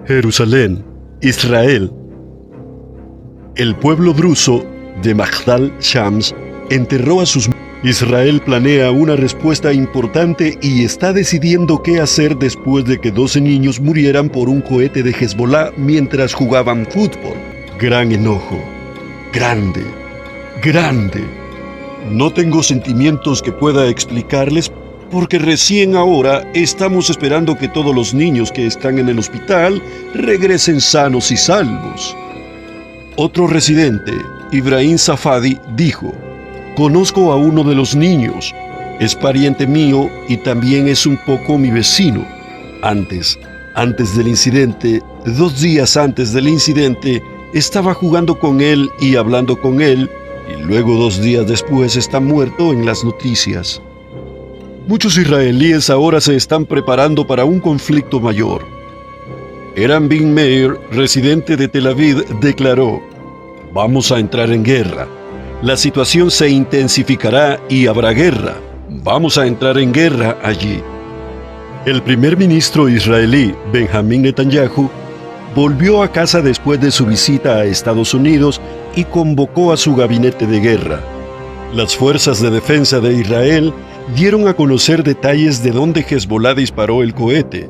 Jerusalén, Israel. El pueblo druso de Magdal Shams enterró a sus... Israel planea una respuesta importante y está decidiendo qué hacer después de que 12 niños murieran por un cohete de Hezbollah mientras jugaban fútbol. Gran enojo. Grande. Grande. No tengo sentimientos que pueda explicarles porque recién ahora estamos esperando que todos los niños que están en el hospital regresen sanos y salvos. Otro residente, Ibrahim Safadi, dijo: conozco a uno de los niños, es pariente mío y también es un poco mi vecino. Antes del incidente, 2 días antes del incidente, estaba jugando con él y hablando con él, y luego 2 días después está muerto en las noticias. Muchos israelíes ahora se están preparando para un conflicto mayor. Eran bin Meir, residente de Tel Aviv, declaró: vamos a entrar en guerra. La situación se intensificará y habrá guerra. Vamos a entrar en guerra allí. El primer ministro israelí, Benjamín Netanyahu, volvió a casa después de su visita a Estados Unidos y convocó a su gabinete de guerra. Las fuerzas de defensa de Israel dieron a conocer detalles de dónde Hezbollah disparó el cohete,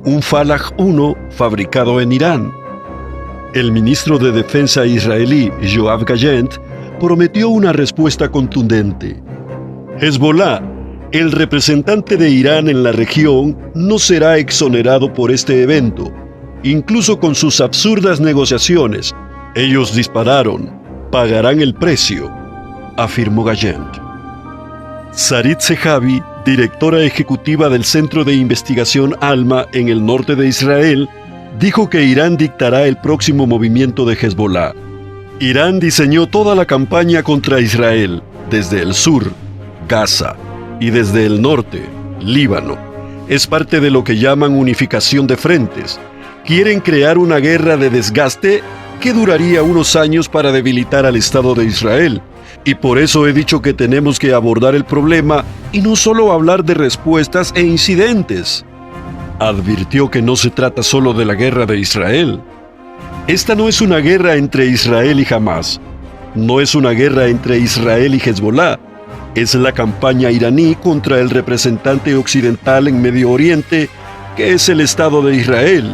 un Falah 1 fabricado en Irán. El ministro de Defensa israelí, Yoav Gallant, prometió una respuesta contundente. Hezbollah, el representante de Irán en la región, no será exonerado por este evento, incluso con sus absurdas negociaciones. Ellos dispararon, pagarán el precio, afirmó Gallant. Sarit Zehavi, directora ejecutiva del Centro de Investigación ALMA en el norte de Israel, dijo que Irán dictará el próximo movimiento de Hezbollah. Irán diseñó toda la campaña contra Israel, desde el sur, Gaza, y desde el norte, Líbano. Es parte de lo que llaman unificación de frentes. Quieren crear una guerra de desgaste que duraría unos años para debilitar al Estado de Israel. Y por eso he dicho que tenemos que abordar el problema y no solo hablar de respuestas e incidentes. Advirtió que no se trata solo de la guerra de Israel. Esta no es una guerra entre Israel y Hamás. No es una guerra entre Israel y Hezbollah. Es la campaña iraní contra el representante occidental en Medio Oriente, que es el Estado de Israel.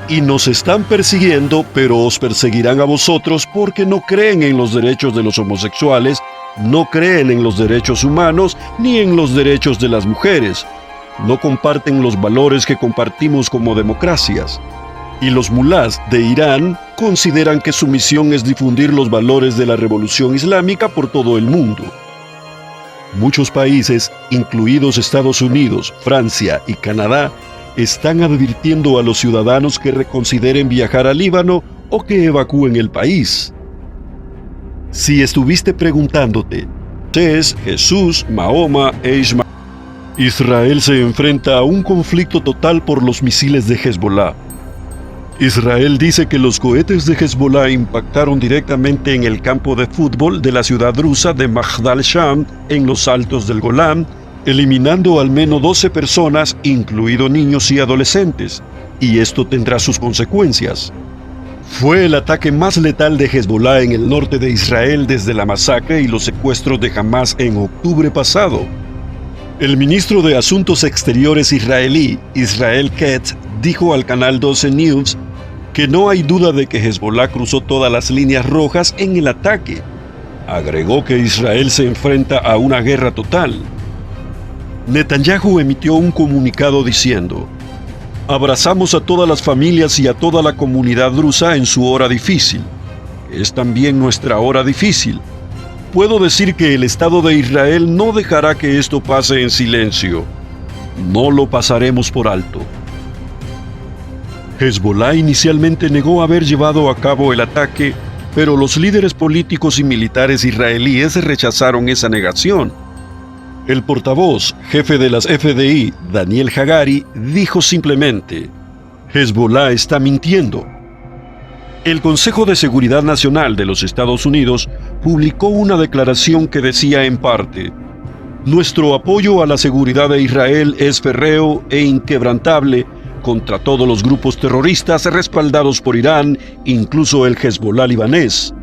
Y nos están persiguiendo, pero os perseguirán a vosotros porque no creen en los derechos de los homosexuales, no creen en los derechos humanos ni en los derechos de las mujeres. No comparten los valores que compartimos como democracias. Y los mulás de Irán consideran que su misión es difundir los valores de la revolución islámica por todo el mundo. Muchos países, incluidos Estados Unidos, Francia y Canadá, están advirtiendo a los ciudadanos que reconsideren viajar a Líbano o que evacúen el país. Si estuviste preguntándote, ¿es Jesús, Mahoma e Ismael? Israel se enfrenta a un conflicto total por los misiles de Hezbollah. Israel dice que los cohetes de Hezbollah impactaron directamente en el campo de fútbol de la ciudad rusa de Magdal Sham en los altos del Golán, eliminando al menos 12 personas, incluidos niños y adolescentes, y esto tendrá sus consecuencias. Fue el ataque más letal de Hezbollah en el norte de Israel desde la masacre y los secuestros de Hamás en octubre pasado. El ministro de Asuntos Exteriores israelí, Israel Katz, dijo al canal 12 News que no hay duda de que Hezbollah cruzó todas las líneas rojas en el ataque. Agregó que Israel se enfrenta a una guerra total. Netanyahu emitió un comunicado diciendo: abrazamos a todas las familias y a toda la comunidad drusa en su hora difícil. Es también nuestra hora difícil. Puedo decir que el Estado de Israel no dejará que esto pase en silencio. No lo pasaremos por alto. Hezbollah inicialmente negó haber llevado a cabo el ataque, pero los líderes políticos y militares israelíes rechazaron esa negación. El portavoz, jefe de las FDI, Daniel Hagari, dijo simplemente: Hezbollah está mintiendo. El Consejo de Seguridad Nacional de los Estados Unidos publicó una declaración que decía en parte: nuestro apoyo a la seguridad de Israel es férreo e inquebrantable, contra todos los grupos terroristas respaldados por Irán, incluso el Hezbollah libanés.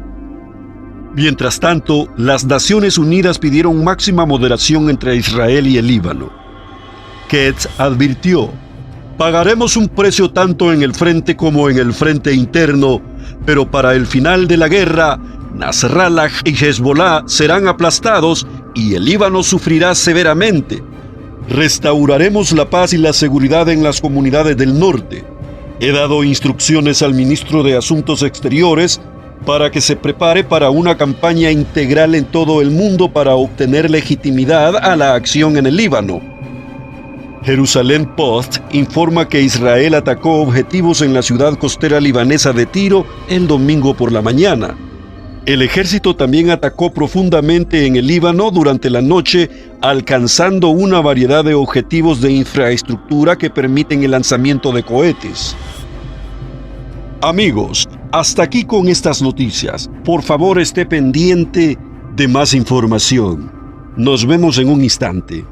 Mientras tanto, las Naciones Unidas pidieron máxima moderación entre Israel y el Líbano. Ketz advirtió: pagaremos un precio tanto en el frente como en el frente interno, pero para el final de la guerra, Nasrallah y Hezbollah serán aplastados y el Líbano sufrirá severamente. Restauraremos la paz y la seguridad en las comunidades del norte. He dado instrucciones al ministro de Asuntos Exteriores para que se prepare para una campaña integral en todo el mundo para obtener legitimidad a la acción en el Líbano. Jerusalem Post informa que Israel atacó objetivos en la ciudad costera libanesa de Tiro el domingo por la mañana. El ejército también atacó profundamente en el Líbano durante la noche, alcanzando una variedad de objetivos de infraestructura que permiten el lanzamiento de cohetes. Amigos, hasta aquí con estas noticias. Por favor, esté pendiente de más información. Nos vemos en un instante.